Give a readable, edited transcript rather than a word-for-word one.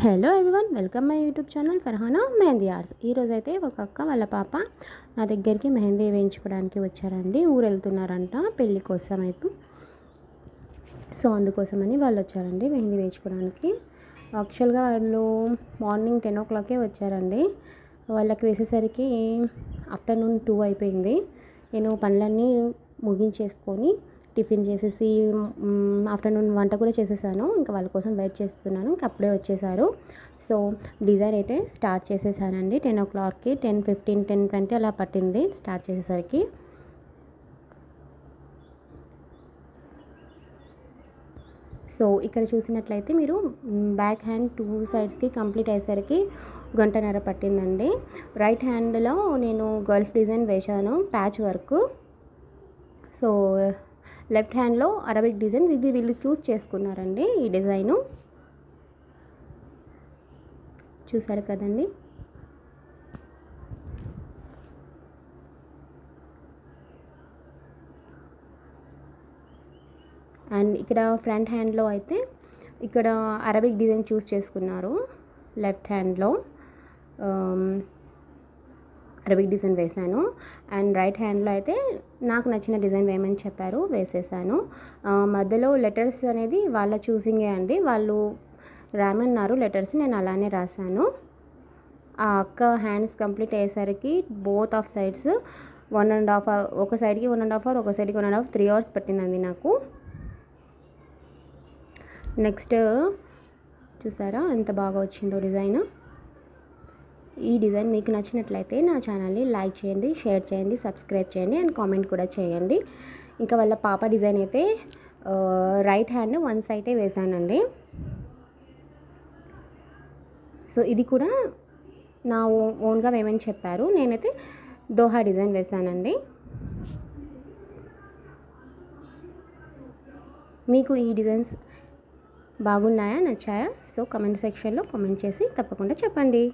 Hello everyone, welcome my YouTube channel Farhana mehndi arts. ఈరోజైతే ఒక అక్క వాళ్ళ పాప నా దగ్గరికి మెహందీ వేయించుకోవడానికి వచ్చారండి. ఊరు వెళ్తున్నారంట పెళ్ళి కోసం అయితే. సో అందుకోసమని వాళ్ళు వచ్చారండి మెహందీ వేయించుకోవడానికి. యాక్చువల్గా వాళ్ళు మార్నింగ్ 10 o'clock వచ్చారండి. వాళ్ళకి వేసేసరికి ఆఫ్టర్నూన్ 2 అయిపోయింది. నేను పనులన్నీ ముగించేసుకొని టిఫిన్ చేసేసి ఆఫ్టర్నూన్ వంట కూడా చేసేసాను. ఇంకా వాళ్ళ కోసం వెయిట్ చేస్తున్నాను. ఇంకా అప్పుడే వచ్చేసారు. సో డిజైన్ అయితే స్టార్ట్ చేసేసానండి 10 o'clockకి. 10:15 10:20 అలా పట్టింది స్టార్ట్ చేసేసరికి. సో ఇక్కడ చూసినట్లయితే మీరు బ్యాక్ హ్యాండ్ 2 sides కంప్లీట్ అయ్యేసరికి 1 గంటన్నర పట్టిందండి. రైట్ హ్యాండ్లో నేను గల్ఫ్ డిజైన్ వేశాను, ప్యాచ్ వర్క్. సో లెఫ్ట్ హ్యాండ్లో అరబిక్ డిజైన్. ఇది వీళ్ళు చూస్ చేసుకున్నారండి ఈ డిజైను. చూసారు కదండి. అండ్ ఇక్కడ ఫ్రంట్ హ్యాండ్లో అయితే ఇక్కడ అరబిక్ డిజైన్ చూస్ చేసుకున్నారు. లెఫ్ట్ హ్యాండ్లో అరబిక్ డిజైన్ వేసాను. అండ్ రైట్ హ్యాండ్లో అయితే నాకు నచ్చిన డిజైన్ వేయమని చెప్పారు, వేసేసాను. మధ్యలో లెటర్స్ అనేది వాళ్ళ చూసింగే అండి. వాళ్ళు రాయమన్నారు లెటర్స్, నేను అలానే రాశాను. ఆ అక్క హ్యాండ్స్ కంప్లీట్ అయ్యేసరికి బోత్ ఆఫ్ సైడ్స్ 1.5 hours, ఒక సైడ్కి 1.5 hours, ఒక సైడ్కి 1.5 hours, 3 hours పట్టిందండి నాకు. నెక్స్ట్ చూసారా ఎంత బాగా వచ్చిందో డిజైన్. ఈ డిజైన్ మీకు నచ్చినట్లయితే నా ఛానల్ని లైక్ చేయండి, షేర్ చేయండి, సబ్స్క్రైబ్ చేయండి అండ్ కామెంట్ కూడా చేయండి. ఇంకా వాళ్ళ పాప డిజైన్ అయితే రైట్ హ్యాండ్ 1 side వేసానండి. సో ఇది కూడా నా ఓన్గా వేయమని చెప్పారు. నేనైతే దోహా డిజైన్ వేసానండి. మీకు ఈ డిజైన్స్ బాగున్నాయా, నచ్చాయా? సో కామెంట్ సెక్షన్లో కామెంట్ చేసి తప్పకుండా చెప్పండి.